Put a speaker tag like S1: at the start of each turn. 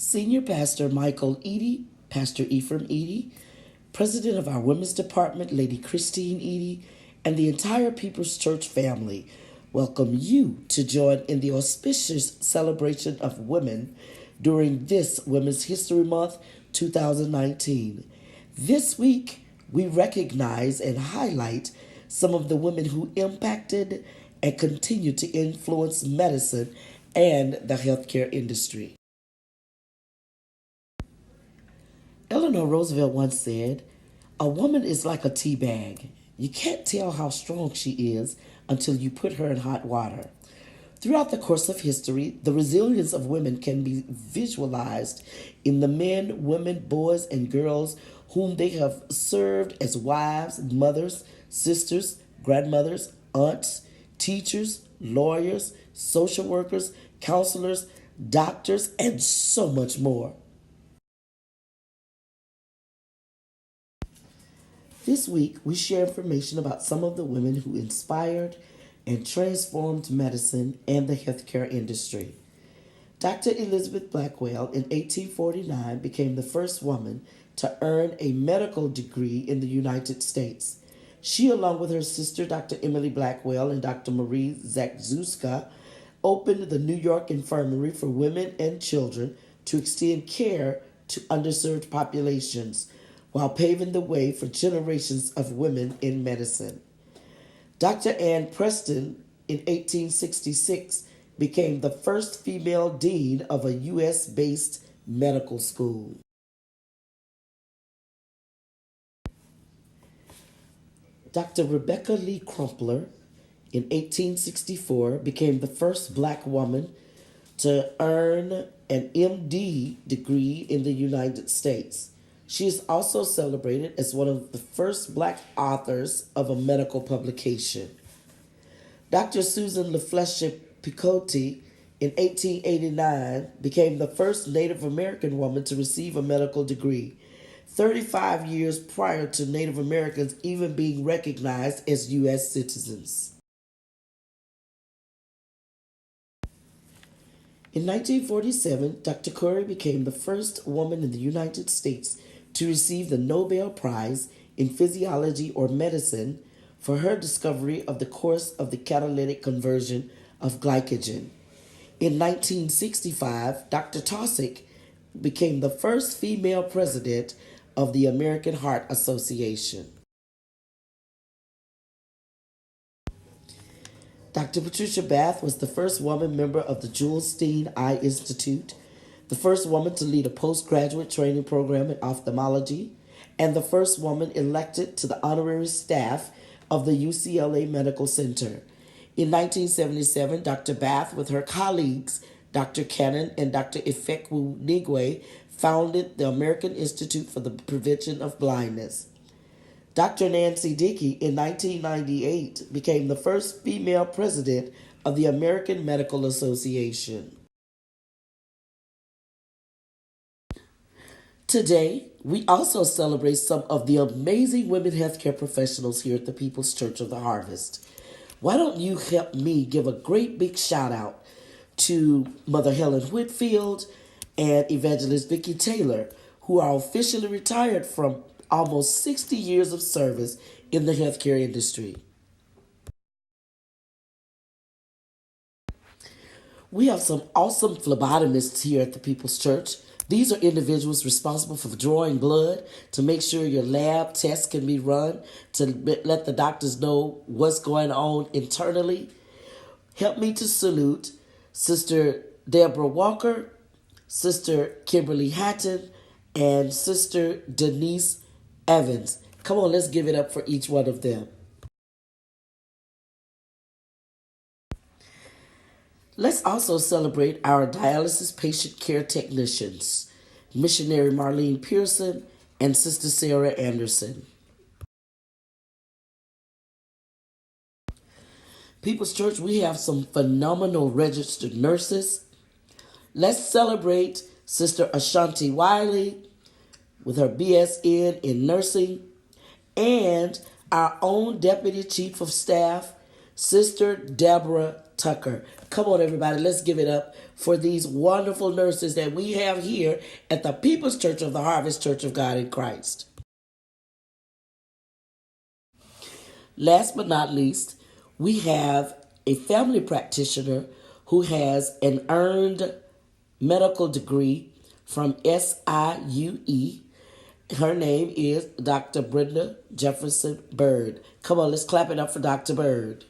S1: Senior Pastor Michael Eady, Pastor Ephraim Eady, President of our Women's Department, Lady Christine Eady, and the entire People's Church family welcome you to join in the auspicious celebration of women during this Women's History Month 2019. This week, we recognize and highlight some of the women who impacted and continue to influence medicine and the healthcare industry. Eleanor Roosevelt once said, "A woman is like a tea bag. You can't tell how strong she is until you put her in hot water." Throughout the course of history, the resilience of women can be visualized in the men, women, boys, and girls whom they have served as wives, mothers, sisters, grandmothers, aunts, teachers, lawyers, social workers, counselors, doctors, and so much more. This week, we share information about some of the women who inspired and transformed medicine and the healthcare industry. Dr. Elizabeth Blackwell in 1849 became the first woman to earn a medical degree in the United States. She, along with her sister, Dr. Emily Blackwell and Dr. Marie Zakrzewska, opened the New York Infirmary for Women and Children to extend care to underserved populations while paving the way for generations of women in medicine. Dr. Ann Preston in 1866 became the first female dean of a U.S. based medical school. Dr. Rebecca Lee Crumpler in 1864 became the first black woman to earn an MD degree in the United States. She is also celebrated as one of the first black authors of a medical publication. Dr. Susan LaFlesche Picotti in 1889 became the first Native American woman to receive a medical degree, 35 years prior to Native Americans even being recognized as U.S. citizens. In 1947, Dr. Curie became the first woman in the United States to receive the Nobel Prize in Physiology or Medicine for her discovery of the course of the catalytic conversion of glycogen. In 1965, Dr. Taussig became the first female president of the American Heart Association. Dr. Patricia Bath was the first woman member of the Jules Steen Eye Institute, the first woman to lead a postgraduate training program in ophthalmology, and the first woman elected to the honorary staff of the UCLA Medical Center. In 1977, Dr. Bath, with her colleagues, Dr. Cannon and Dr. Ifeku Nigwe, founded the American Institute for the Prevention of Blindness. Dr. Nancy Dickey, in 1998, became the first female president of the American Medical Association. Today, we also celebrate some of the amazing women healthcare professionals here at the People's Church of the Harvest. Why don't you help me give a great big shout out to Mother Helen Whitfield and Evangelist Vicki Taylor, who are officially retired from almost 60 years of service in the healthcare industry. We have some awesome phlebotomists here at the People's Church. These are individuals responsible for drawing blood to make sure your lab tests can be run, to let the doctors know what's going on internally. Help me to salute Sister Deborah Walker, Sister Kimberly Hatton, and Sister Denise Evans. Come on, let's give it up for each one of them. Let's also celebrate our dialysis patient care technicians, Missionary Marlene Pearson and Sister Sarah Anderson. People's Church, we have some phenomenal registered nurses. Let's celebrate Sister Ashanti Wiley with her BSN in nursing, and our own Deputy Chief of Staff, Sister Deborah Tucker. Come on, everybody, let's give it up for these wonderful nurses that we have here at the People's Church of the Harvest Church of God in Christ. Last but not least, we have a family practitioner who has an earned medical degree from SIUE. Her name is Dr. Brenda Jefferson Bird. Come on, let's clap it up for Dr. Bird.